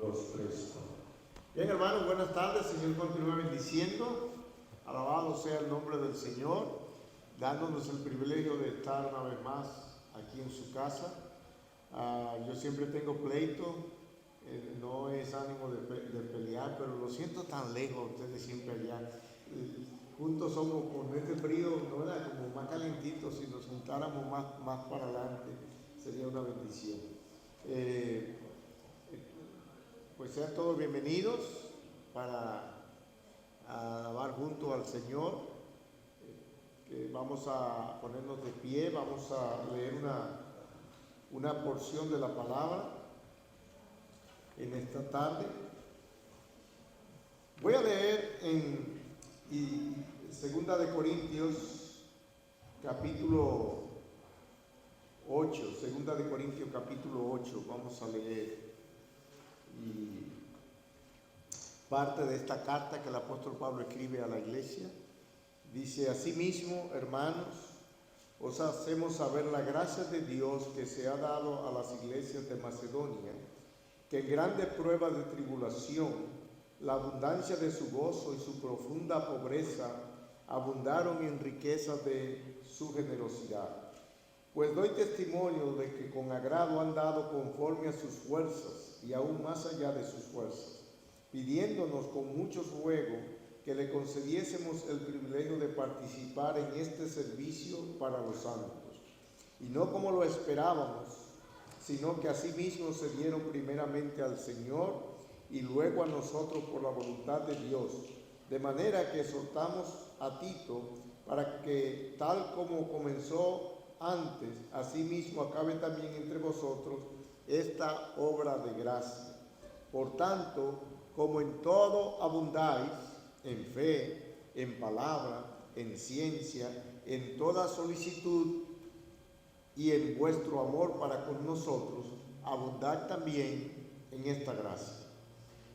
2, 3. Bien, hermanos, buenas tardes. Señor continúe bendiciendo. Alabado sea el nombre del Señor, dándonos el privilegio de estar una vez más aquí en su casa. Yo siempre tengo pleito, no es ánimo de pelear, pero lo siento tan lejos, ustedes siempre allá. Juntos somos con este frío, no era como más calentito. Si nos juntáramos más para adelante, sería una bendición. Pues sean todos bienvenidos para alabar junto al Señor. Vamos a ponernos de pie, vamos a leer una porción de la palabra en esta tarde. Voy a leer en 2 de Corintios capítulo 8, 2 de Corintios capítulo 8, vamos a leer y parte de esta carta que el apóstol Pablo escribe a la iglesia. Dice: asimismo, hermanos, os hacemos saber la gracia de Dios que se ha dado a las iglesias de Macedonia, que en grandes pruebas de tribulación, la abundancia de su gozo y su profunda pobreza abundaron en riquezas de su generosidad. Pues doy testimonio de que con agrado han dado conforme a sus fuerzas y aún más allá de sus fuerzas, pidiéndonos con muchos ruegos que le concediésemos el privilegio de participar en este servicio para los santos. Y no como lo esperábamos, sino que asimismo se dieron primeramente al Señor y luego a nosotros por la voluntad de Dios, de manera que exhortamos a Tito para que tal como comenzó antes, asimismo acabe también entre vosotros esta obra de gracia. Por tanto, como en todo abundáis, en fe, en palabra, en ciencia, en toda solicitud y en vuestro amor para con nosotros, abundad también en esta gracia.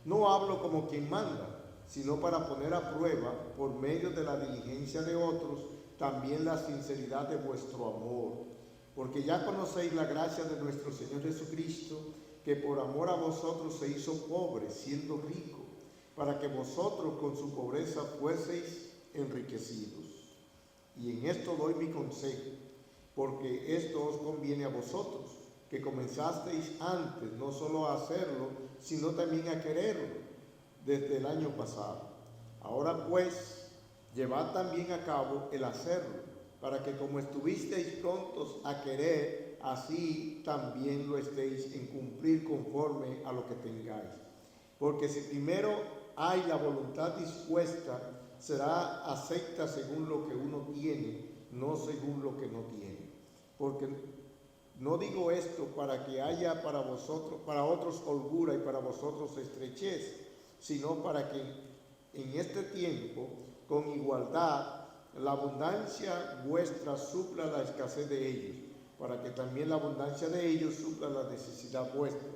No hablo como quien manda, sino para poner a prueba, por medio de la diligencia de otros, también la sinceridad de vuestro amor. Porque ya conocéis la gracia de nuestro Señor Jesucristo, que por amor a vosotros se hizo pobre, siendo rico, para que vosotros con su pobreza fueseis enriquecidos. Y en esto doy mi consejo, porque esto os conviene a vosotros, que comenzasteis antes no solo a hacerlo, sino también a quererlo, desde el año pasado. Ahora pues, llevad también a cabo el hacerlo, para que como estuvisteis prontos a querer, así también lo estéis en cumplir conforme a lo que tengáis. Porque si primero hay la voluntad dispuesta, será acepta según lo que uno tiene, no según lo que no tiene. Porque no digo esto para que haya para vosotros, para otros holgura y para vosotros estrechez, sino para que en este tiempo, con igualdad, la abundancia vuestra supla la escasez de ellos, para que también la abundancia de ellos supla la necesidad vuestra,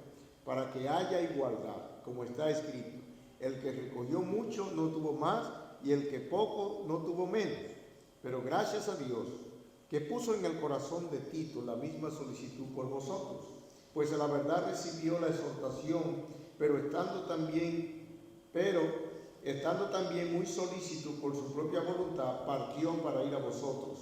para que haya igualdad, como está escrito: el que recogió mucho no tuvo más, y el que poco no tuvo menos. Pero gracias a Dios, que puso en el corazón de Tito la misma solicitud por vosotros, pues a la verdad recibió la exhortación, pero estando también muy solícito por su propia voluntad, partió para ir a vosotros.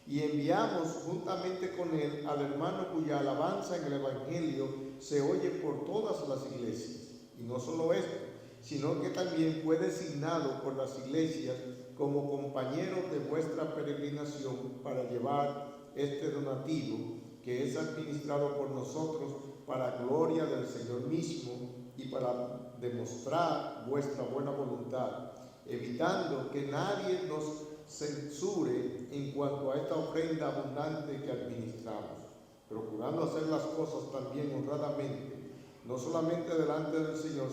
Y enviamos juntamente con él al hermano cuya alabanza en el Evangelio se oye por todas las iglesias. Y no solo esto, sino que también fue designado por las iglesias como compañero de vuestra peregrinación para llevar este donativo que es administrado por nosotros para gloria del Señor mismo y para demostrar vuestra buena voluntad, evitando que nadie nos censure en cuanto a esta ofrenda abundante que administramos, procurando hacer las cosas también honradamente, no solamente delante del Señor,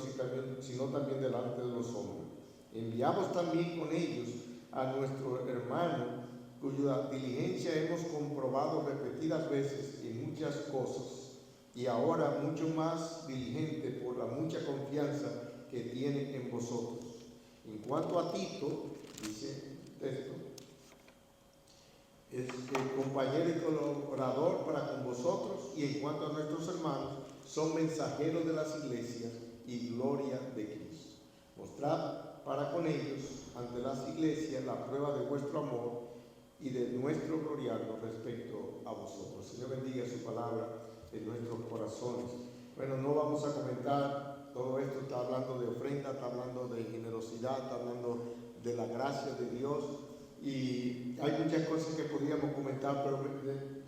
sino también delante de los hombres. Enviamos también con ellos a nuestro hermano, cuya diligencia hemos comprobado repetidas veces en muchas cosas, y ahora mucho más diligente por la mucha confianza que tiene en vosotros. En cuanto a Tito, dice el texto, es compañero y colaborador para con vosotros, y en cuanto a nuestros hermanos, son mensajeros de las iglesias y de Cristo. Mostrad para con ellos ante las iglesias la prueba de vuestro amor y de nuestro gloriarnos respecto a vosotros. Señor, bendiga su palabra en nuestros corazones. Bueno, no vamos a comentar todo esto, está hablando de ofrenda, está hablando de generosidad, está hablando de la gracia de Dios, y hay muchas cosas que podríamos comentar, pero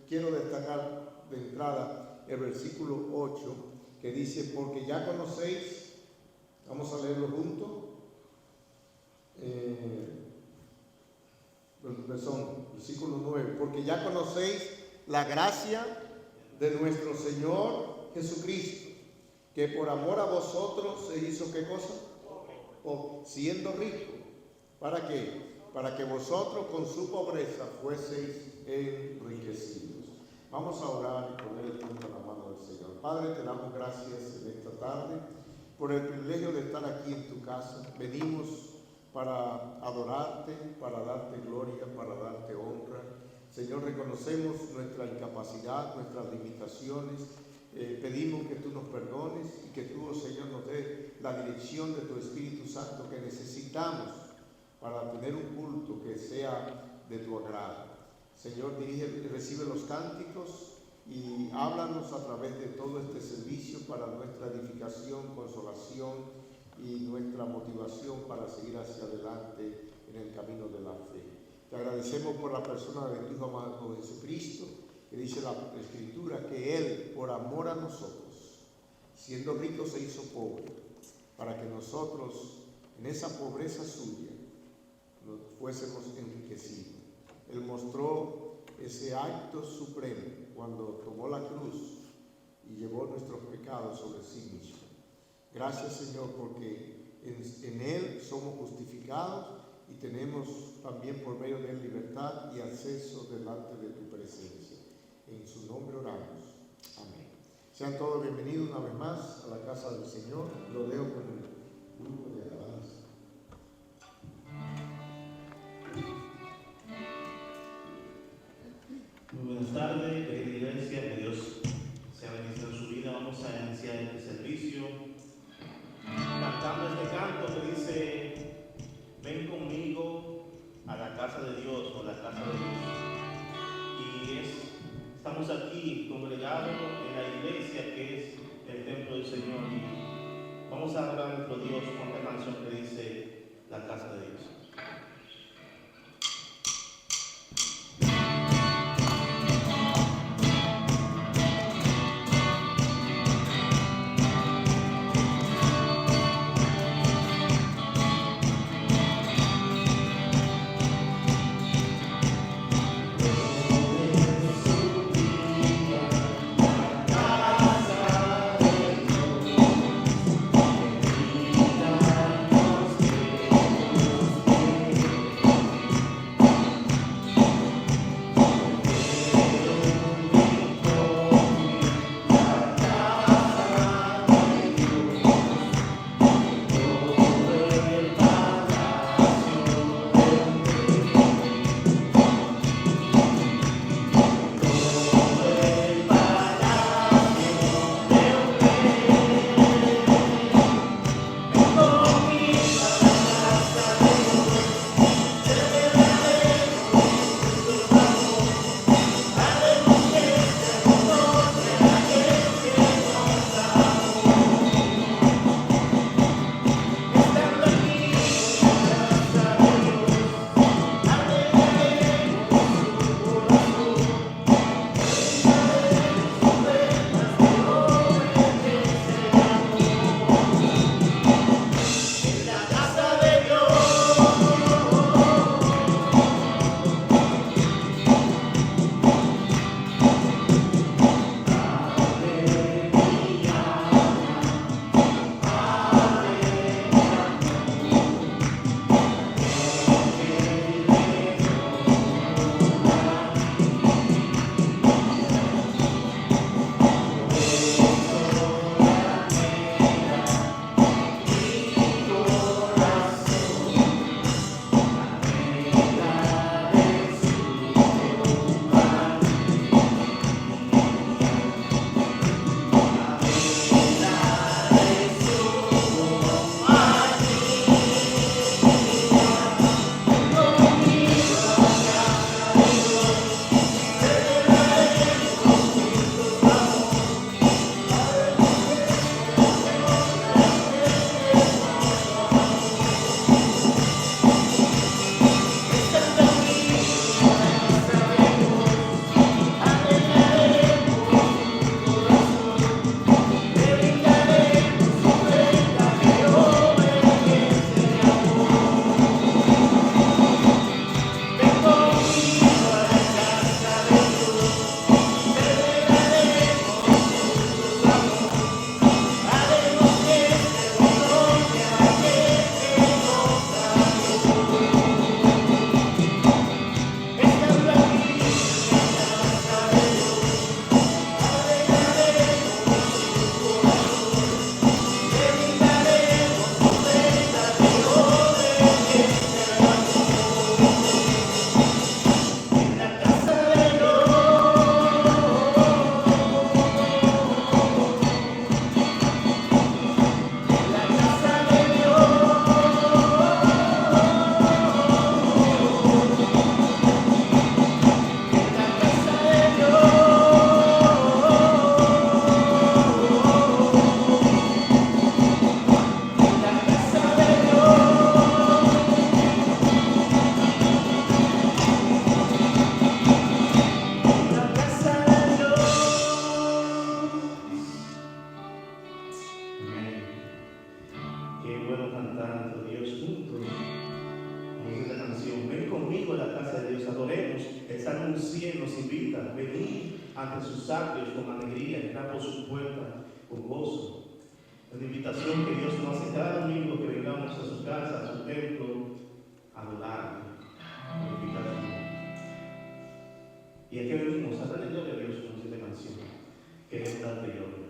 quiero destacar de entrada el versículo 8, que dice: porque ya conocéis, vamos a leerlo juntos, versículo 9, porque ya conocéis la gracia de nuestro Señor Jesucristo, que por amor a vosotros se hizo, ¿qué cosa? Siendo rico. ¿Para qué? Para que vosotros con su pobreza fueseis enriquecidos. Vamos a orar y poner el punto en la mano del Señor. Padre, te damos gracias en esta tarde por el privilegio de estar aquí en tu casa. Venimos para adorarte, para darte gloria, para darte honra. Señor, reconocemos nuestra incapacidad, nuestras limitaciones. Pedimos que tú nos perdones y que tú, oh Señor, nos dé la dirección de tu Espíritu Santo que necesitamos para tener un culto que sea de tu agrado. Señor, recibe los cánticos y háblanos a través de todo este servicio para nuestra edificación, consolación y nuestra motivación para seguir hacia adelante en el camino de la fe. Te agradecemos por la persona de tu Hijo amado Jesucristo, que dice la Escritura que Él, por amor a nosotros, siendo rico, se hizo pobre, para que nosotros, en esa pobreza suya, nos fuésemos enriquecidos. Él mostró ese acto supremo cuando tomó la cruz y llevó nuestros pecados sobre sí mismo. Gracias, Señor, porque en Él somos justificados y tenemos también por medio de Él libertad y acceso delante de tu presencia. En su nombre oramos. Amén. Sean todos bienvenidos una vez más a la casa del Señor. Lo leo con el grupo de alabanza. Muy buenas tardes, querida iglesia, que Dios sea bendicido en su vida. Vamos a iniciar este servicio cantando este canto que dice: ven conmigo a la casa de Dios, o la casa de Dios. Estamos aquí congregados en la iglesia que es el templo del Señor, y vamos a adorar a nuestro Dios con esta canción que dice: la casa de Dios. cantar a nuestro Dios juntos. Como dice la canción, ven conmigo a la casa de Dios, adoremos. El Salmo 100 nos invita, venid ante sus atrios con alegría, entrar por sus puertas con gozo. Es la invitación que Dios nos hace cada domingo que vengamos a su casa, a su templo, a adorarle, a glorificarle. Y aquí venimos a darle gloria a Dios con esta canción, que es darte gloria.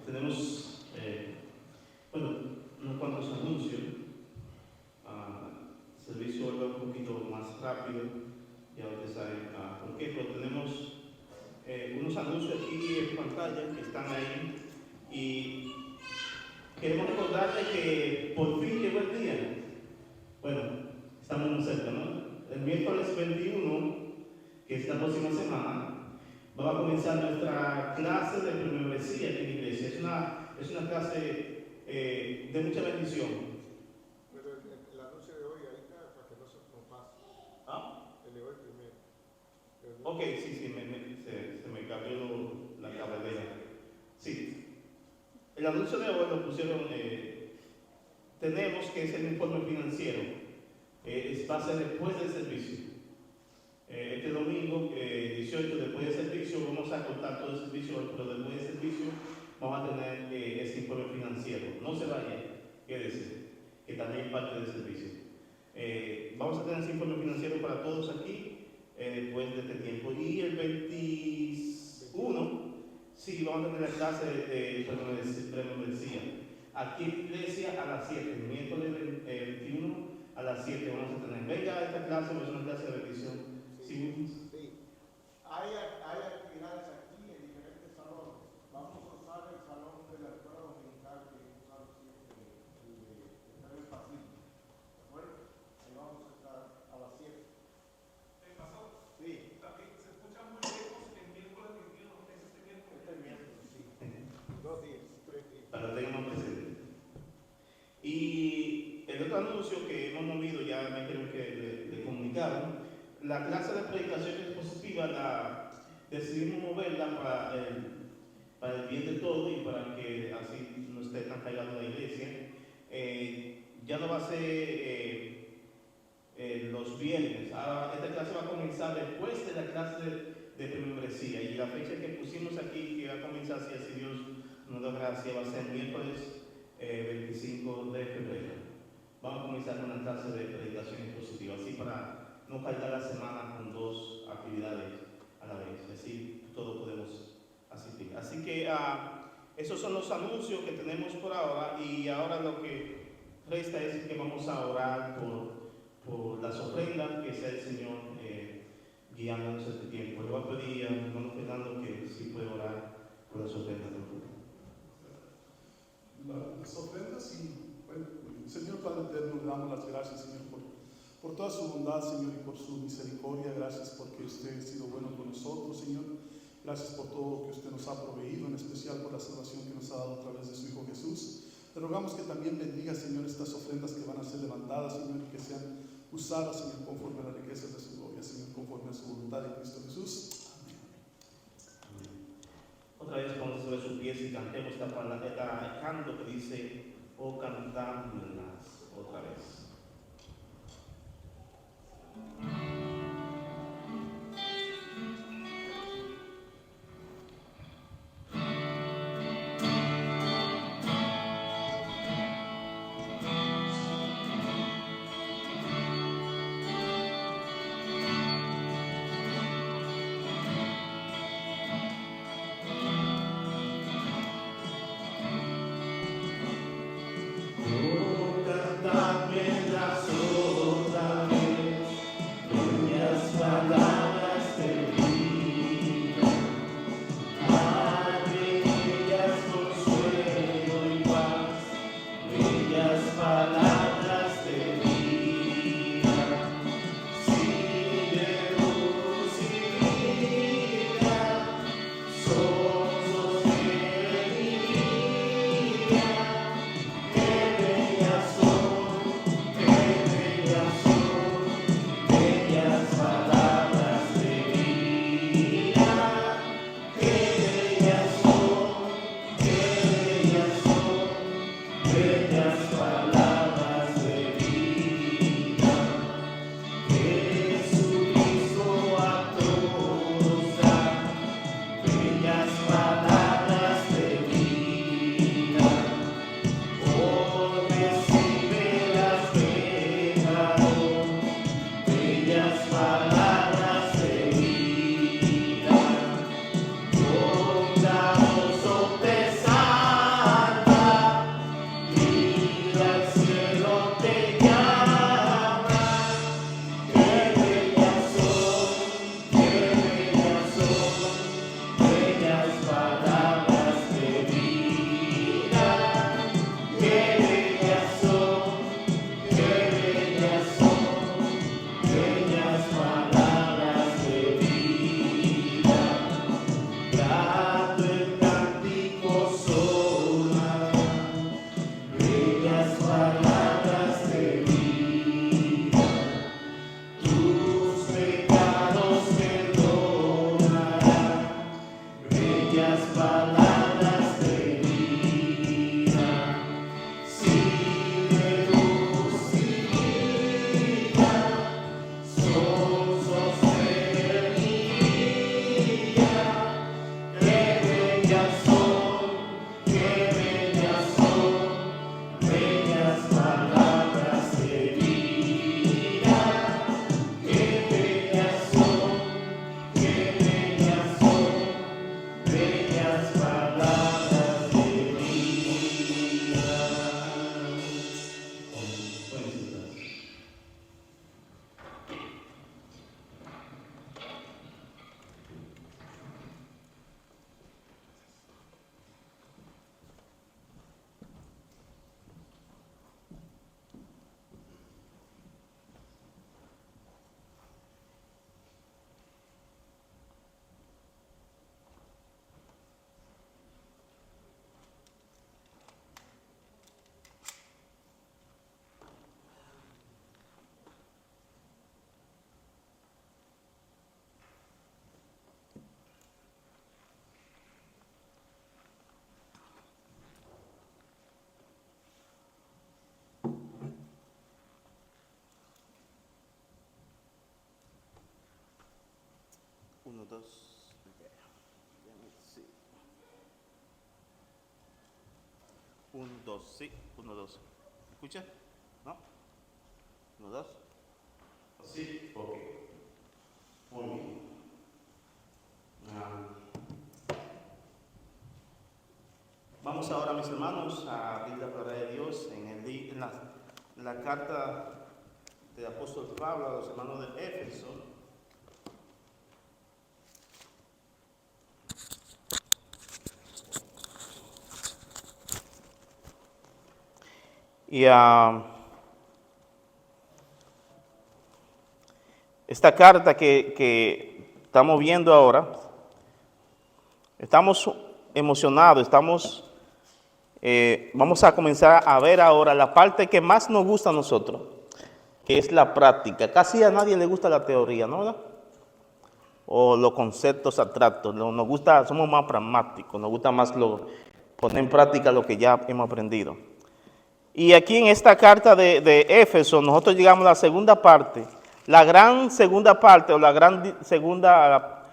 Tenemos, unos cuantos anuncios. El servicio hoy va un poquito más rápido, ya ustedes saben por qué, pero tenemos unos anuncios aquí en pantalla que están ahí y queremos recordarles que por fin llegó el día. Bueno, estamos muy cerca, ¿no? El miércoles 21, que es la próxima semana, va a comenzar nuestra clase de primavera aquí en la iglesia. Es una clase de mucha bendición. Pero el anuncio de hoy, ahí está, para que no se nos pase. ¿Ah? El de hoy primero. Ok, sí, se me cambió la cabellera. Sí. El anuncio de hoy lo pusieron, tenemos que es el informe financiero. Va a ser después del servicio. Este domingo, 18, después del servicio, vamos a cortar todo el servicio, pero después del servicio vamos a tener ese informe financiero. No se vaya, quédese, que también es parte del servicio. Vamos a tener ese informe financiero para todos aquí después de este tiempo. Y el 21, sí, vamos a tener la clase de premembresía aquí en la iglesia a las 7, el miércoles 21 a las 7 vamos a tener. Venga a esta clase, es una clase de bendición. ¿Sí? Sí. Hay actividades aquí en diferentes salones. Vamos a usar el salón de la escuela dominical que hemos usado siempre, el de Tres Pasillos. ¿De acuerdo? Ahí vamos a estar a las 7. Pastor, Sí. también se escucha muy lejos el miércoles 21, es este miércoles. Este miércoles, sí. 2 días, 3 días. Para que tengamos presente. Y el otro anuncio que hemos movido, ya me creo que le comunicaron, la clase de predicación expositiva decidimos moverla para el bien de todo y para que así no esté tan cargado la iglesia. Ya no va a ser los viernes. Ahora esta clase va a comenzar después de la clase de membresía, y la fecha que pusimos aquí, que va a comenzar, si así Dios nos da gracia, va a ser miércoles 25 de febrero. Vamos a comenzar con una clase de predicación expositiva, así para no cargar la semana con 2 actividades a la vez, así todos podemos asistir. Así que esos son los anuncios que tenemos por ahora, y ahora lo que resta es que vamos a orar por las ofrendas, que sea el Señor guiándonos este tiempo. Le voy a pedir a mi hermano Fernando que sí puede orar por las ofrendas. Las ofrendas, y bueno, Señor Padre Eterno, le damos las gracias, Señor, por toda su bondad, Señor, y por su misericordia. Gracias porque usted ha sido bueno con nosotros, Señor. Gracias por todo lo que usted nos ha proveído, en especial por la salvación que nos ha dado a través de su Hijo Jesús. Te rogamos que también bendiga, Señor, estas ofrendas que van a ser levantadas, Señor, y que sean usadas, Señor, conforme a las riquezas de su gloria, Señor, conforme a su voluntad en Cristo Jesús. Otra vez ponte sobre sus pies y cantemos esta canto que dice, oh cantadlas, otra vez. 2. Un, dos, sí. 1, 2. ¿Escucha? ¿No? 1, 2. Sí, ok. Muy bien. Vamos ahora, mis hermanos, a abrir la palabra de Dios en la carta del apóstol Pablo a los hermanos de Éfeso. Y esta carta que estamos viendo ahora, estamos emocionados, vamos a comenzar a ver ahora la parte que más nos gusta a nosotros, que es la práctica. Casi a nadie le gusta la teoría, ¿no? O los conceptos abstractos. Nos gusta, somos más pragmáticos, nos gusta más poner en práctica lo que ya hemos aprendido. Y aquí en esta carta de Éfeso, nosotros llegamos a la segunda parte, la gran segunda parte o la gran segunda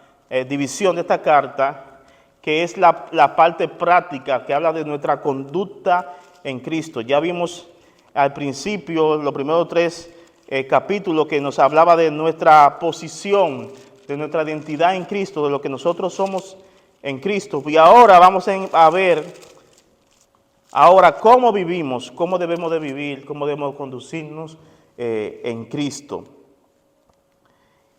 división de esta carta, que es la parte práctica que habla de nuestra conducta en Cristo. Ya vimos al principio, los primeros 3 capítulos, que nos hablaba de nuestra posición, de nuestra identidad en Cristo, de lo que nosotros somos en Cristo. Y ahora vamos a ver cómo vivimos, cómo debemos de vivir, cómo debemos conducirnos en Cristo.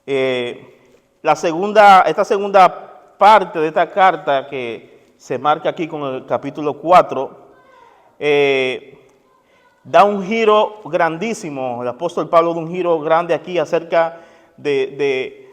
Esta segunda parte de esta carta, que se marca aquí con el capítulo 4, da un giro grandísimo. El apóstol Pablo da un giro grande aquí acerca de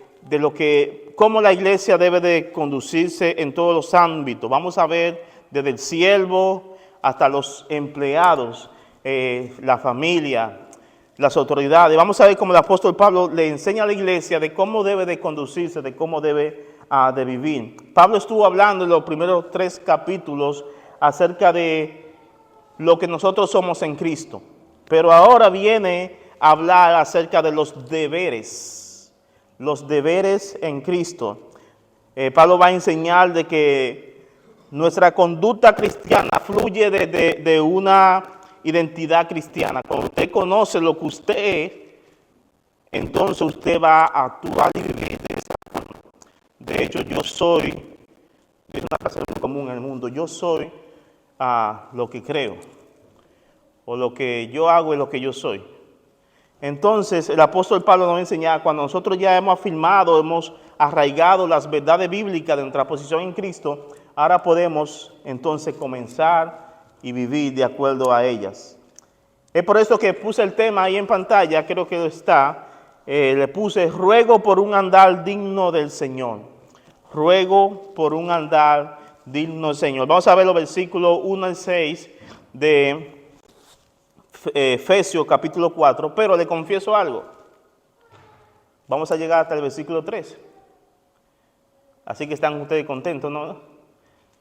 cómo la iglesia debe de conducirse en todos los ámbitos. Vamos a ver desde el siervo hasta los empleados, la familia, las autoridades. Vamos a ver cómo el apóstol Pablo le enseña a la iglesia de cómo debe de conducirse, de cómo debe de vivir. Pablo estuvo hablando en los primeros 3 capítulos acerca de lo que nosotros somos en Cristo, pero ahora viene a hablar acerca de los deberes en Cristo. Pablo va a enseñar de que nuestra conducta cristiana fluye de una identidad cristiana. Cuando usted conoce lo que usted es, entonces usted va a actuar y vivir de esa forma. De hecho, es una frase muy común en el mundo, yo soy lo que creo, o lo que yo hago es lo que yo soy. Entonces, el apóstol Pablo nos enseña, cuando nosotros ya hemos afirmado, hemos arraigado las verdades bíblicas de nuestra posición en Cristo, ahora podemos entonces comenzar y vivir de acuerdo a ellas. Es por eso que puse el tema ahí en pantalla, creo que está, le puse, ruego por un andar digno del Señor. Ruego por un andar digno del Señor. Vamos a ver los versículos 1 al 6 de Efesios capítulo 4, pero le confieso algo. Vamos a llegar hasta el versículo 3. Así que están ustedes contentos, ¿no?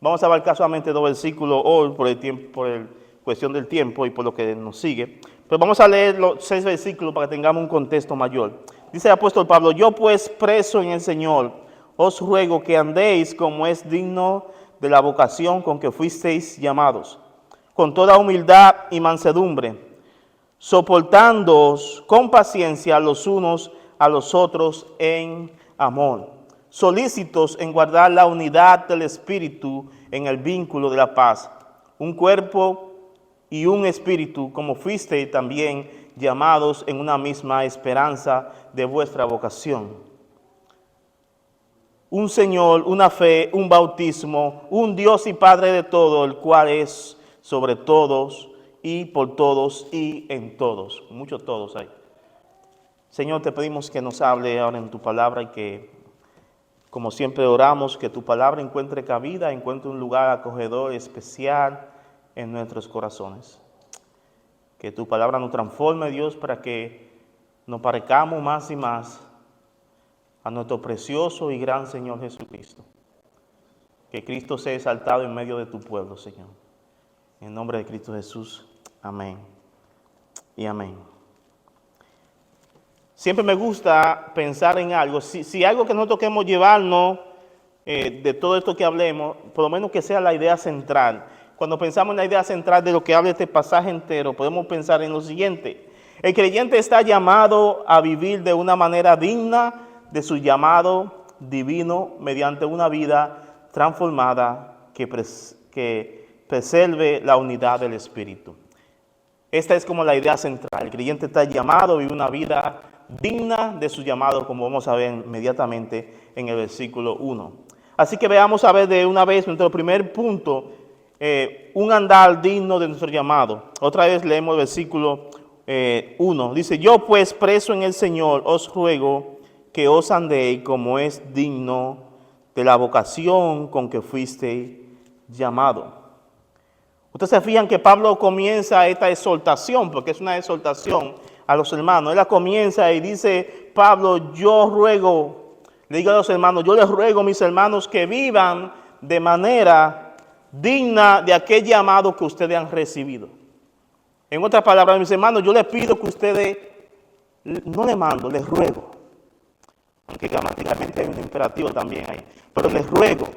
Vamos a abarcar solamente 2 versículos hoy por cuestión del tiempo y por lo que nos sigue. Pero vamos a leer los 6 versículos para que tengamos un contexto mayor. Dice el apóstol Pablo, yo pues preso en el Señor, os ruego que andéis como es digno de la vocación con que fuisteis llamados, con toda humildad y mansedumbre, soportándoos con paciencia los unos a los otros en amor, solícitos en guardar la unidad del Espíritu en el vínculo de la paz, un cuerpo y un espíritu, como fuisteis también llamados en una misma esperanza de vuestra vocación. Un Señor, una fe, un bautismo, un Dios y Padre de todo, el cual es sobre todos y por todos y en todos. Muchos todos hay. Señor, te pedimos que nos hable ahora en tu palabra y que, como siempre oramos, que tu palabra encuentre cabida, encuentre un lugar acogedor especial en nuestros corazones. Que tu palabra nos transforme, Dios, para que nos parezcamos más y más a nuestro precioso y gran Señor Jesucristo. Que Cristo sea exaltado en medio de tu pueblo, Señor. En nombre de Cristo Jesús. Amén y amén. siempre me gusta pensar en algo. Si algo que nosotros queremos llevarnos de todo esto que hablemos, por lo menos que sea la idea central. Cuando pensamos en la idea central de lo que habla este pasaje entero, podemos pensar en lo siguiente. El creyente está llamado a vivir de una manera digna de su llamado divino mediante una vida transformada que preserve la unidad del Espíritu. Esta es como la idea central. El creyente está llamado a vivir una vida digna de su llamado, como vamos a ver inmediatamente en el versículo 1. Así que veamos a ver de una vez nuestro primer punto, un andar digno de nuestro llamado. Otra vez leemos el versículo 1. Dice, yo pues preso en el Señor os ruego que os andéis como es digno de la vocación con que fuiste llamado. Ustedes se fijan que Pablo comienza esta exhortación, porque es una exhortación a los hermanos. Él la comienza y dice, Pablo, yo ruego, le digo a los hermanos, yo les ruego, mis hermanos, que vivan de manera digna de aquel llamado que ustedes han recibido. En otras palabras, mis hermanos, yo les pido que ustedes, no les mando, les ruego, aunque gramaticalmente hay un imperativo también ahí, pero les ruego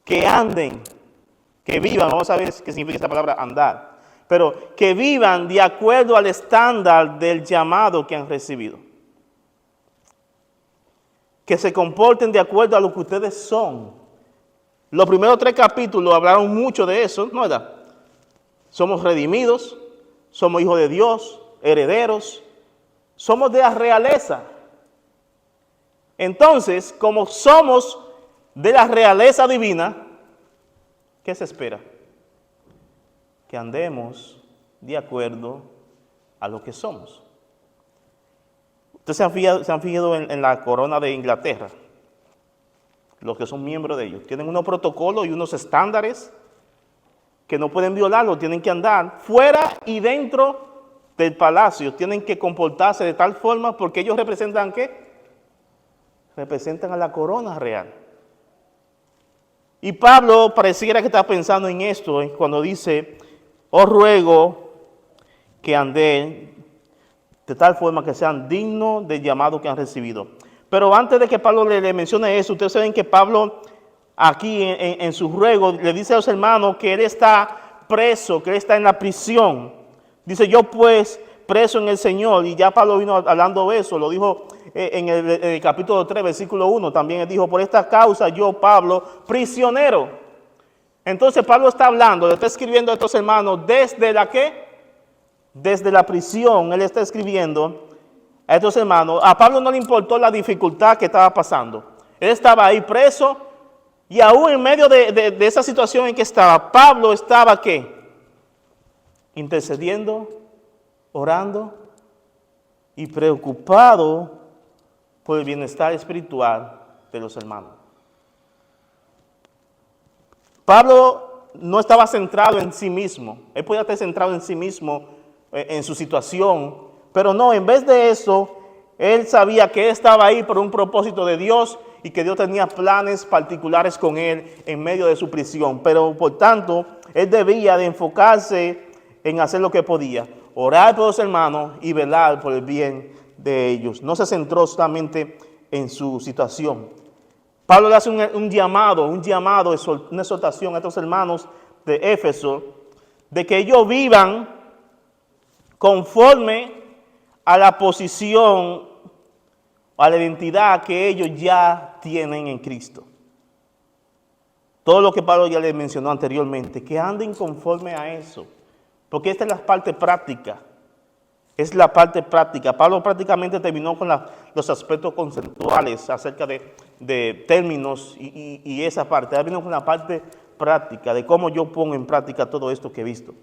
que anden, que vivan, vamos a ver qué significa esa palabra andar, pero que vivan de acuerdo al estándar del llamado que han recibido. Que se comporten de acuerdo a lo que ustedes son. Los primeros 3 capítulos hablaron mucho de eso, ¿no es verdad? Somos redimidos, somos hijos de Dios, herederos, somos de la realeza. Entonces, como somos de la realeza divina, ¿qué se espera? Que andemos de acuerdo a lo que somos. Ustedes se han fijado en la corona de Inglaterra, los que son miembros de ellos. Tienen unos protocolos y unos estándares que no pueden violarlos, tienen que andar fuera y dentro del palacio. Tienen que comportarse de tal forma porque ellos representan ¿qué? Representan a la corona real. Y Pablo pareciera que está pensando en esto cuando dice, os ruego que andén de tal forma que sean dignos del llamado que han recibido. Pero antes de que Pablo le mencione eso, ustedes saben que Pablo aquí en su ruego le dice a los hermanos que él está preso, que él está en la prisión. Dice, yo pues preso en el Señor, y ya Pablo vino hablando de eso, lo dijo en el capítulo 3, versículo 1, también él dijo, por esta causa yo, Pablo, prisionero. Entonces Pablo está hablando, le está escribiendo a estos hermanos desde la ¿qué? Desde la prisión, él está escribiendo a estos hermanos. A Pablo no le importó la dificultad que estaba pasando. Él estaba ahí preso y aún en medio de esa situación en que estaba, Pablo estaba ¿qué? Intercediendo, orando y preocupado por el bienestar espiritual de los hermanos. Pablo no estaba centrado en sí mismo. Él podía estar centrado en sí mismo, en su situación, pero no, en vez de eso, él sabía que él estaba ahí por un propósito de Dios y que Dios tenía planes particulares con él en medio de su prisión. Pero por tanto, él debía de enfocarse en hacer lo que podía, orar por los hermanos y velar por el bien de ellos. No se centró solamente en su situación. Pablo le hace un llamado, una exhortación a estos hermanos de Éfeso, de que ellos vivan conforme a la posición, a la identidad que ellos ya tienen en Cristo. Todo lo que Pablo ya les mencionó anteriormente, que anden conforme a eso, porque esta es la parte práctica. Es la parte práctica. Pablo prácticamente terminó con los aspectos conceptuales acerca de términos y esa parte. Ahora vino con la parte práctica, de cómo yo pongo en práctica todo esto que he visto.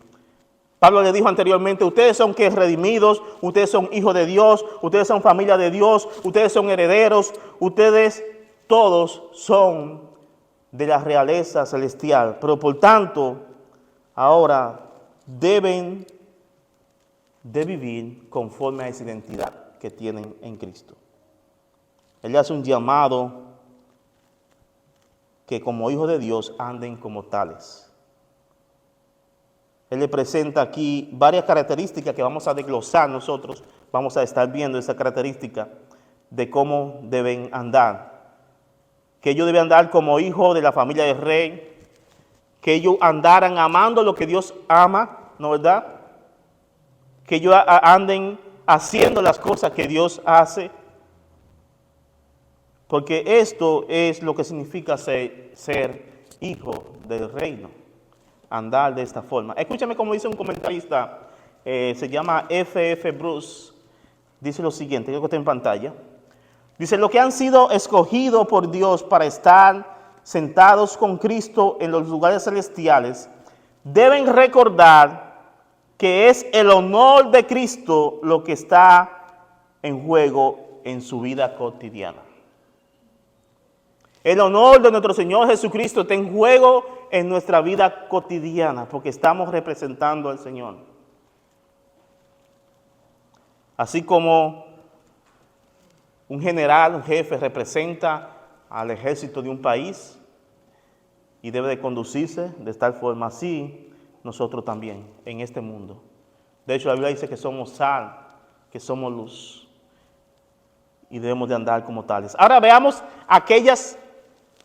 Pablo le dijo anteriormente, ustedes son que redimidos, ustedes son hijos de Dios, ustedes son familia de Dios, ustedes son herederos, ustedes todos son de la realeza celestial. Pero por tanto, ahora deben de vivir conforme a esa identidad que tienen en Cristo. Él hace un llamado que como hijos de Dios anden como tales. Él le presenta aquí varias características que vamos a desglosar nosotros. Vamos a estar viendo esa característica de cómo deben andar. Que ellos deben andar como hijos de la familia del rey. Que ellos andaran amando lo que Dios ama, ¿no verdad? Que ellos anden haciendo las cosas que Dios hace. Porque esto es lo que significa ser hijo del reino. Andar de esta forma. Escúchame como dice un comentarista, se llama F.F. Bruce, dice lo siguiente, creo que está en pantalla. Dice, lo que han sido escogidos por Dios para estar sentados con Cristo en los lugares celestiales, deben recordar que es el honor de Cristo lo que está en juego en su vida cotidiana. El honor de nuestro Señor Jesucristo está en juego en nuestra vida cotidiana, porque estamos representando al Señor. Así como un general, un jefe representa al ejército de un país y debe de conducirse de tal forma, así nosotros también en este mundo. De hecho, la Biblia dice que somos sal, que somos luz y debemos de andar como tales. Ahora veamos aquellas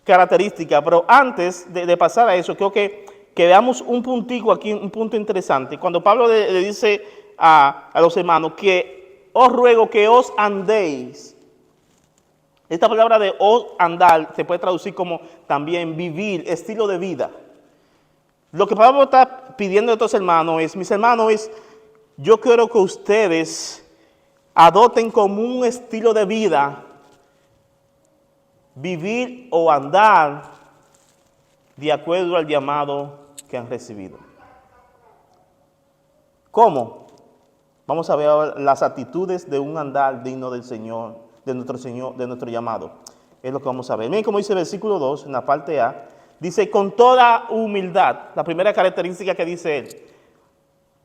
características, pero antes de pasar a eso, creo que veamos un puntico aquí, un punto interesante. Cuando Pablo le dice a los hermanos que os ruego que os andéis. Esta palabra de os andar se puede traducir como también vivir, estilo de vida. Lo que Pablo está pidiendo a estos hermanos es, mis hermanos, yo quiero que ustedes adopten como un estilo de vida vivir o andar de acuerdo al llamado que han recibido. ¿Cómo? Vamos a ver las actitudes de un andar digno del Señor, de nuestro llamado. Es lo que vamos a ver. Miren cómo dice el versículo 2, en la parte A. Dice, con toda humildad. La primera característica que dice él.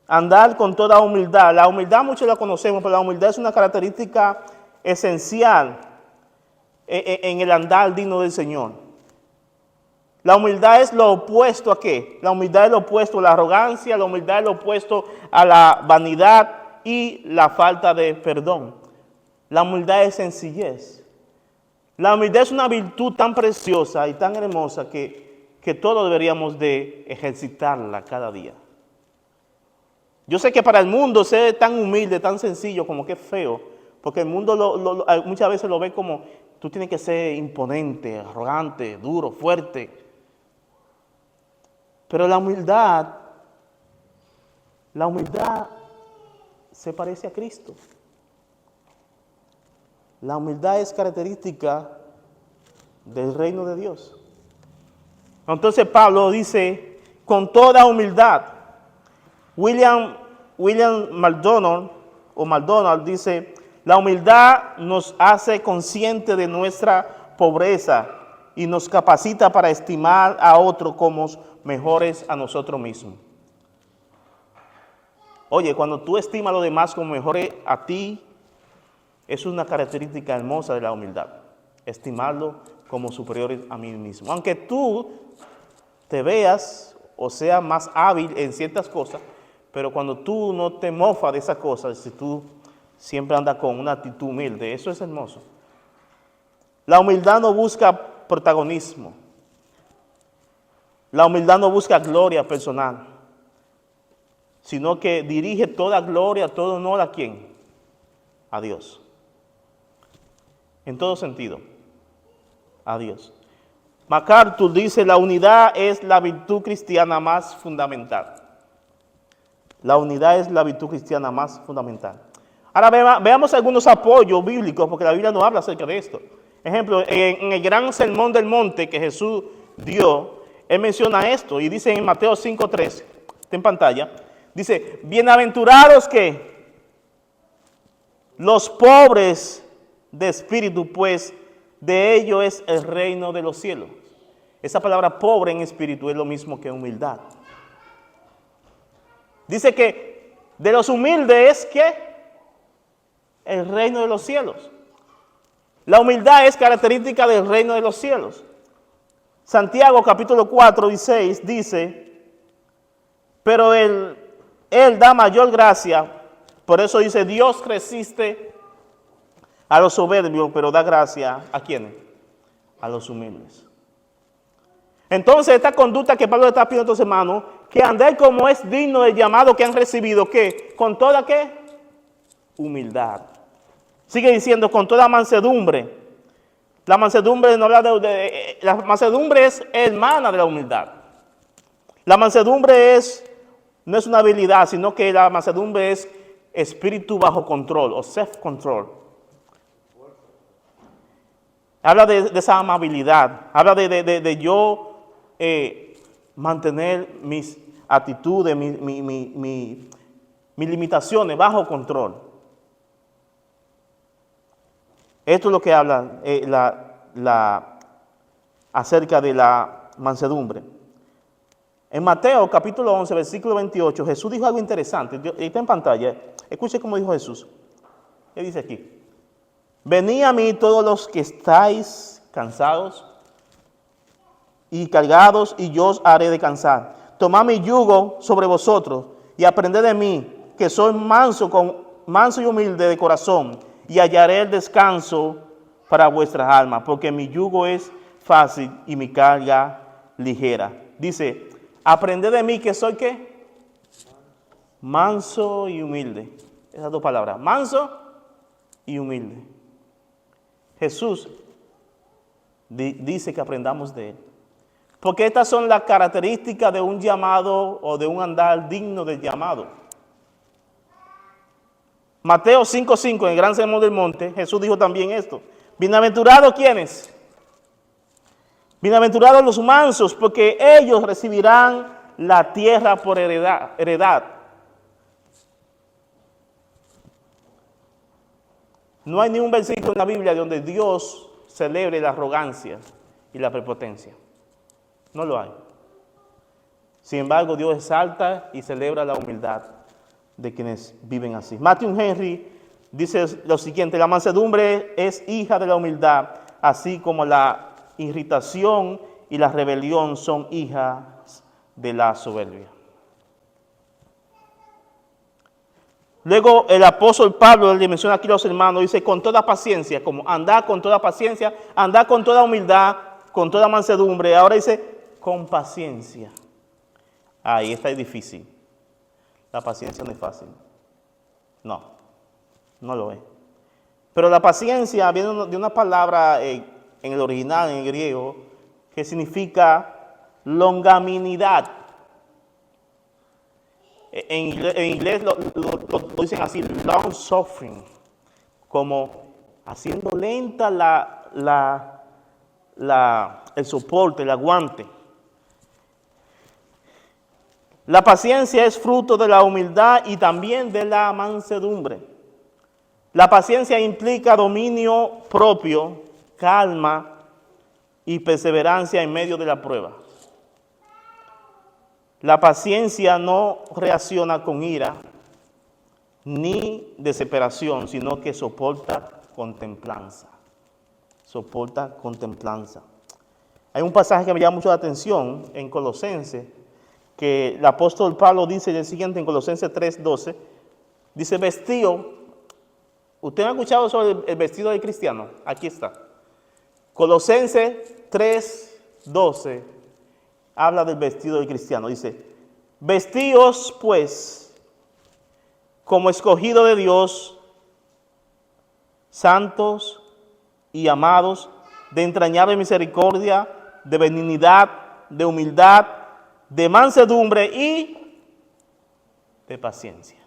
Andar con toda humildad. La humildad muchos la conocemos, pero la humildad es una característica esencial en el andar digno del Señor. La humildad es lo opuesto a ¿qué? La humildad es lo opuesto a la arrogancia, la humildad es lo opuesto a la vanidad y la falta de perdón. La humildad es sencillez. La humildad es una virtud tan preciosa y tan hermosa que todos deberíamos de ejercitarla cada día. Yo sé que para el mundo ser tan humilde, tan sencillo, como que es feo, porque el mundo muchas veces lo ve como tú tienes que ser imponente, arrogante, duro, fuerte. Pero la humildad se parece a Cristo. La humildad es característica del reino de Dios. Entonces Pablo dice, con toda humildad. William MacDonald dice, la humildad nos hace conscientes de nuestra pobreza y nos capacita para estimar a otros como mejores a nosotros mismos. Oye, cuando tú estimas a los demás como mejores a ti, es una característica hermosa de la humildad. Estimarlo como superiores a mí mismo. Aunque tú te veas o seas más hábil en ciertas cosas, pero cuando tú no te mofas de esas cosas, si tú siempre andas con una actitud humilde, eso es hermoso. La humildad no busca protagonismo. La humildad no busca gloria personal, sino que dirige toda gloria, todo honor a ¿quién? A Dios. En todo sentido, a Dios. MacArthur dice, la unidad es la virtud cristiana más fundamental. La unidad es la virtud cristiana más fundamental. Ahora veamos algunos apoyos bíblicos, porque la Biblia no habla acerca de esto. Ejemplo, en el gran sermón del monte que Jesús dio, él menciona esto y dice en Mateo 5:3, está en pantalla, dice, bienaventurados que los pobres de espíritu, pues de ellos es el reino de los cielos. Esa palabra pobre en espíritu es lo mismo que humildad. Dice que de los humildes es que el reino de los cielos. La humildad es característica del reino de los cielos. Santiago capítulo 4 y 6 dice, Pero Él da mayor gracia. Por eso dice, Dios resiste a los soberbios, pero da gracia ¿a quiénes? A los humildes. Entonces, esta conducta que Pablo está pidiendo a estos hermanos, que andéis como es digno del llamado que han recibido, ¿qué? Con toda, ¿qué? Humildad. Sigue diciendo, con toda mansedumbre. La mansedumbre no habla la mansedumbre es hermana de la humildad. La mansedumbre no es una habilidad, sino que la mansedumbre es espíritu bajo control o self-control. Habla de esa amabilidad, habla de yo mantener mis actitudes, mis limitaciones bajo control. Esto es lo que habla acerca de la mansedumbre. En Mateo capítulo 11, versículo 28, Jesús dijo algo interesante. Está en pantalla. Escuche cómo dijo Jesús. ¿Qué dice aquí? Venid a mí todos los que estáis cansados y cargados, y yo os haré descansar. Tomad mi yugo sobre vosotros y aprended de mí, que soy manso y humilde de corazón, y hallaré el descanso para vuestras almas, porque mi yugo es fácil y mi carga ligera. Dice, aprended de mí, que soy ¿qué? Manso y humilde. Esas dos palabras, manso y humilde. Jesús dice que aprendamos de Él. Porque estas son las características de un llamado o de un andar digno del llamado. Mateo 5:5, en el Gran Sermón del Monte, Jesús dijo también esto. Bienaventurados, ¿quiénes? Bienaventurados los mansos, porque ellos recibirán la tierra por heredad. No hay ni un versículo en la Biblia donde Dios celebre la arrogancia y la prepotencia. No lo hay. Sin embargo, Dios exalta y celebra la humildad de quienes viven así. Matthew Henry dice lo siguiente: la mansedumbre es hija de la humildad, así como la irritación y la rebelión son hijas de la soberbia. Luego el apóstol Pablo le menciona aquí a los hermanos, dice con toda paciencia, como andar con toda paciencia, andar con toda humildad, con toda mansedumbre. Ahora dice con paciencia. Ahí está difícil. La paciencia no es fácil. No lo es. Pero la paciencia viene de una palabra en el original, en el griego, que significa longanimidad. En inglés lo dicen así, long suffering, como haciendo lenta el soporte, el aguante. La paciencia es fruto de la humildad y también de la mansedumbre. La paciencia implica dominio propio, calma y perseverancia en medio de la prueba. La paciencia no reacciona con ira ni desesperación, sino que soporta con templanza. Soporta con templanza. Hay un pasaje que me llama mucho la atención en Colosenses, que el apóstol Pablo dice el siguiente en Colosenses 3:12, dice vestido. ¿Usted ha escuchado sobre el vestido del cristiano? Aquí está. Colosenses 3:12 habla del vestido del cristiano. Dice, vestíos pues como escogido de Dios, santos y amados, de entrañable misericordia, de benignidad, de humildad, de mansedumbre y de paciencia.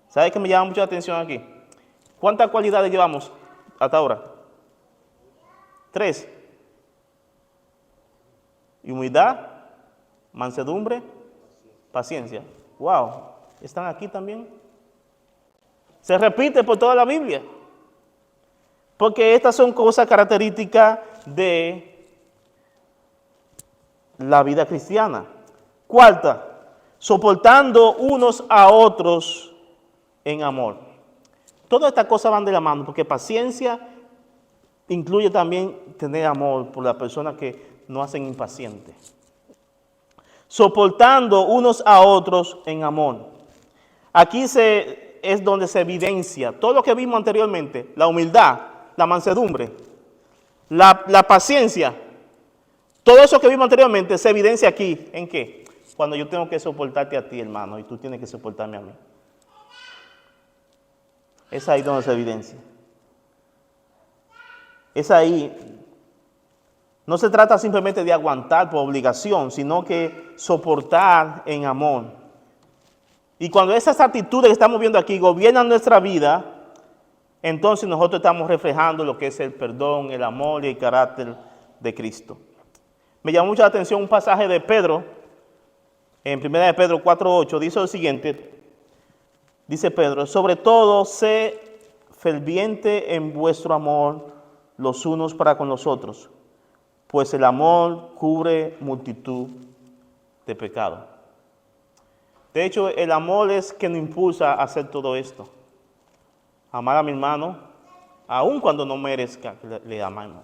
¿Sabe qué me llama mucho la atención aquí? ¿Cuántas cualidades llevamos hasta ahora? 3. Humildad, mansedumbre, paciencia. Wow, ¿están aquí también? Se repite por toda la Biblia. Porque estas son cosas características de la vida cristiana. Cuarta, soportando unos a otros en amor. Todas estas cosas van de la mano, porque paciencia incluye también tener amor por las personas que no hacen impacientes. soportando unos a otros en amor. Aquí es donde se evidencia todo lo que vimos anteriormente, la humildad, la mansedumbre, la paciencia. Todo eso que vimos anteriormente se evidencia aquí. ¿En qué? Cuando yo tengo que soportarte a ti, hermano, y tú tienes que soportarme a mí. Es ahí donde se evidencia. Es ahí. No se trata simplemente de aguantar por obligación, sino que soportar en amor. Y cuando esas actitudes que estamos viendo aquí gobiernan nuestra vida, entonces nosotros estamos reflejando lo que es el perdón, el amor y el carácter de Cristo. Me llamó mucho la atención un pasaje de Pedro, en 1 de Pedro 4:8, dice lo siguiente, dice Pedro, sobre todo, sé ferviente en vuestro amor los unos para con los otros, pues el amor cubre multitud de pecados. De hecho, el amor es que nos impulsa a hacer todo esto. Amar a mi hermano, aun cuando no merezca que le amemos.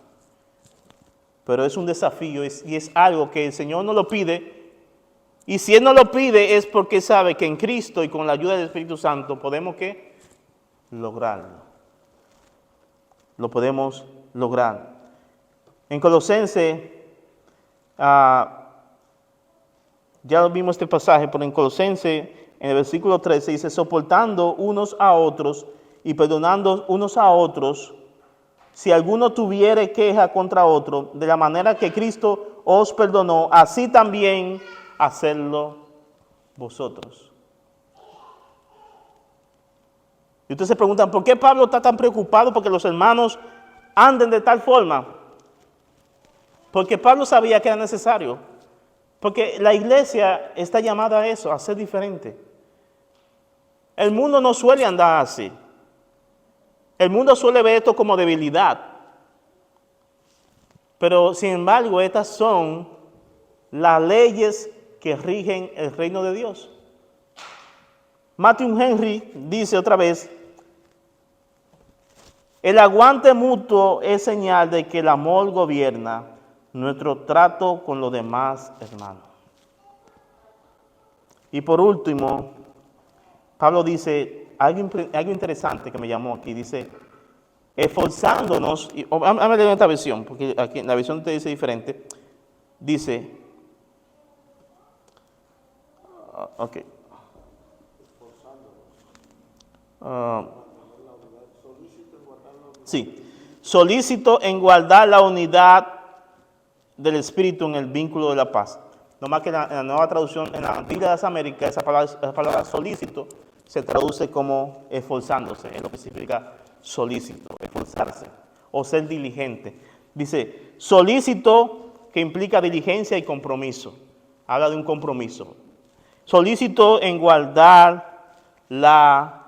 Pero es un desafío y es algo que el Señor nos lo pide. Y si Él nos lo pide es porque sabe que en Cristo y con la ayuda del Espíritu Santo podemos ¿qué? Lograrlo. Lo podemos lograr. En Colosenses, ya vimos este pasaje, pero en Colosenses, en el versículo 13, dice, soportando unos a otros y perdonando unos a otros, si alguno tuviere queja contra otro, de la manera que Cristo os perdonó, así también hacedlo vosotros. Y ustedes se preguntan, ¿por qué Pablo está tan preocupado porque los hermanos anden de tal forma? Porque Pablo sabía que era necesario. Porque la iglesia está llamada a eso, a ser diferente. El mundo no suele andar así. El mundo suele ver esto como debilidad. Pero sin embargo, estas son las leyes que rigen el reino de Dios. Matthew Henry dice otra vez, el aguante mutuo es señal de que el amor gobierna nuestro trato con los demás hermanos. Y por último, Pablo dice algo interesante que me llamó aquí, dice, esforzándonos, vamos a leer esta versión, porque aquí en la versión te dice diferente, dice, ok, sí, solícito en guardar la unidad del Espíritu en el vínculo de la paz. No más que en la nueva traducción, en la Biblia de las Américas, esa palabra solícito se traduce como esforzándose, es lo que significa solícito, esforzarse o ser diligente. Dice, solícito que implica diligencia y compromiso. Habla de un compromiso. Solícito en guardar la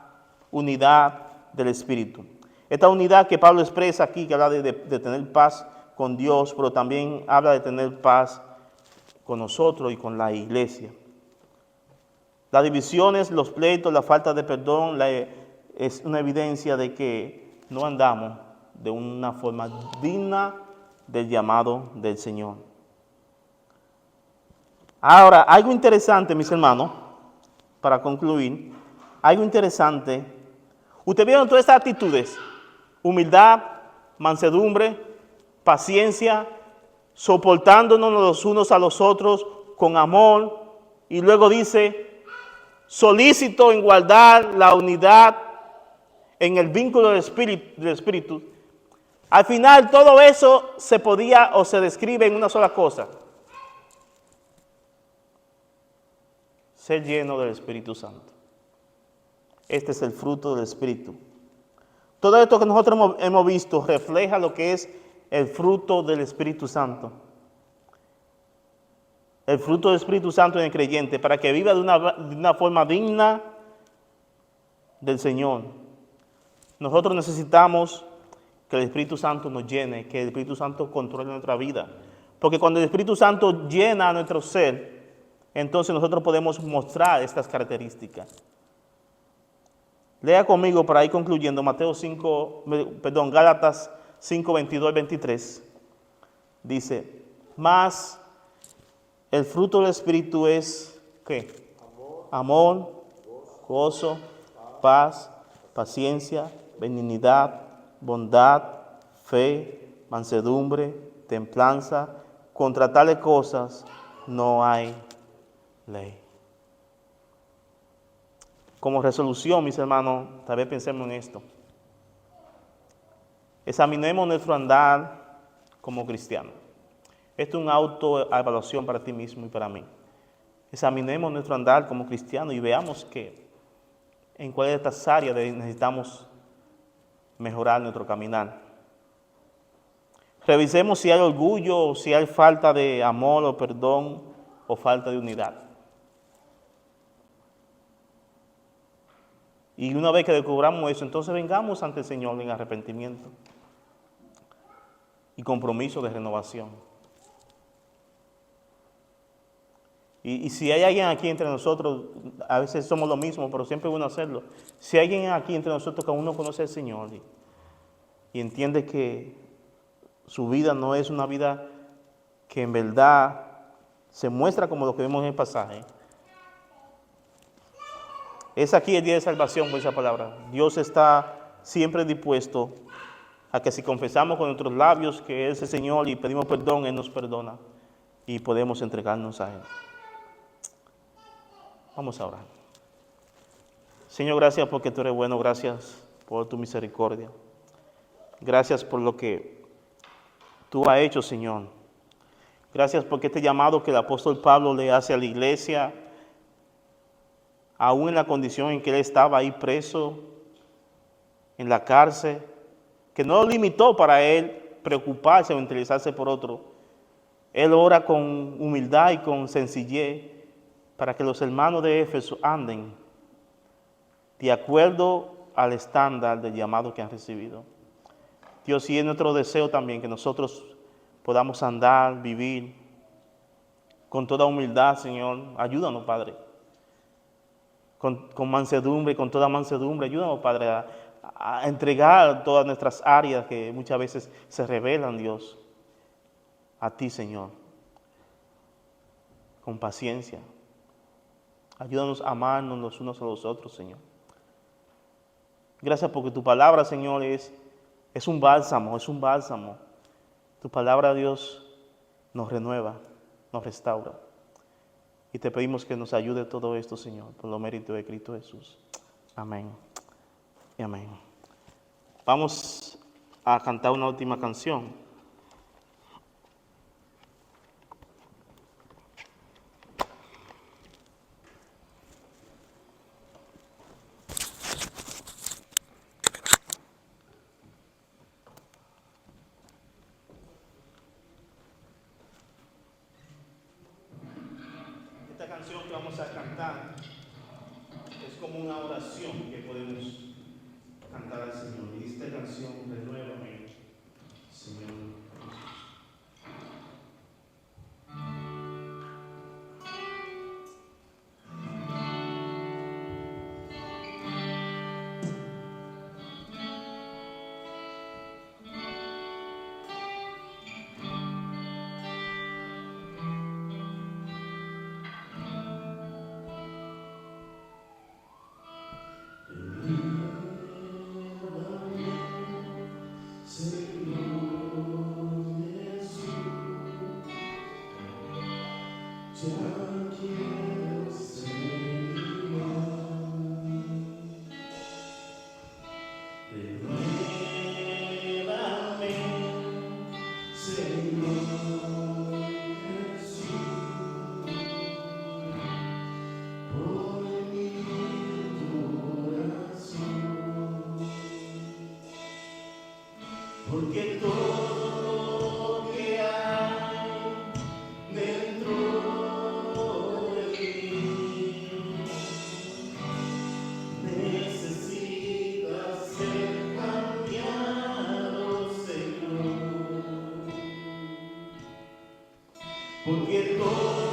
unidad del Espíritu. Esta unidad que Pablo expresa aquí, que habla de tener paz con Dios, pero también habla de tener paz con nosotros y con la iglesia. Las divisiones, los pleitos, la falta de perdón es una evidencia de que no andamos de una forma digna del llamado del Señor. Ahora, algo interesante, mis hermanos, para concluir, algo interesante. Ustedes vieron todas estas actitudes, humildad, mansedumbre, paciencia, soportándonos los unos a los otros con amor, y luego dice, solícito en guardar la unidad en el vínculo del Espíritu. Al final todo eso se podía o se describe en una sola cosa: ser lleno del Espíritu Santo. Este es el fruto del Espíritu. Todo esto que nosotros hemos visto refleja lo que es el fruto del Espíritu Santo. El fruto del Espíritu Santo en el creyente, para que viva de una forma digna del Señor. Nosotros necesitamos que el Espíritu Santo nos llene, que el Espíritu Santo controle nuestra vida. Porque cuando el Espíritu Santo llena a nuestro ser, entonces nosotros podemos mostrar estas características. Lea conmigo para ir concluyendo El fruto del Espíritu es, ¿qué? Amor, gozo, paz, paciencia, benignidad, bondad, fe, mansedumbre, templanza. Contra tales cosas no hay ley. Como resolución, mis hermanos, tal vez pensemos en esto. Examinemos nuestro andar como cristianos. Esto es una autoevaluación para ti mismo y para mí. Examinemos nuestro andar como cristianos y veamos que en cuáles de estas áreas necesitamos mejorar nuestro caminar. Revisemos si hay orgullo, si hay falta de amor o perdón o falta de unidad. Y una vez que descubramos eso, entonces vengamos ante el Señor en arrepentimiento y compromiso de renovación. Y si hay alguien aquí entre nosotros, a veces somos lo mismo, pero siempre es bueno hacerlo. Si hay alguien aquí entre nosotros que aún no conoce al Señor y entiende que su vida no es una vida que en verdad se muestra como lo que vemos en el pasaje, es aquí el día de salvación con esa palabra. Dios está siempre dispuesto a que si confesamos con nuestros labios que es el Señor y pedimos perdón, Él nos perdona y podemos entregarnos a Él. Vamos a orar. Señor, gracias porque tú eres bueno, gracias por tu misericordia. Gracias por lo que tú has hecho, Señor. Gracias porque este llamado que el apóstol Pablo le hace a la iglesia, aún en la condición en que él estaba ahí preso, en la cárcel, que no lo limitó para él preocuparse o interesarse por otro. Él ora con humildad y con sencillez para que los hermanos de Éfeso anden de acuerdo al estándar del llamado que han recibido. Dios, y es nuestro deseo también que nosotros podamos andar, vivir con toda humildad, Señor. Ayúdanos, Padre. Con mansedumbre, con toda mansedumbre. Ayúdanos, Padre, a entregar todas nuestras áreas que muchas veces se revelan, Dios, a ti, Señor. Con paciencia. Ayúdanos a amarnos los unos a los otros, Señor. Gracias porque tu palabra, Señor, es un bálsamo, es un bálsamo. Tu palabra, Dios, nos renueva, nos restaura. Y te pedimos que nos ayude todo esto, Señor, por los méritos de Cristo Jesús. Amén y amén. Vamos a cantar una última canción. Esta canción que vamos a cantar es como una oración que podemos cantar al Señor. Y esta canción, renuévame, Señor Jesús. Porque todo lo que hay dentro de mí necesita ser cambiado, Señor. Porque todo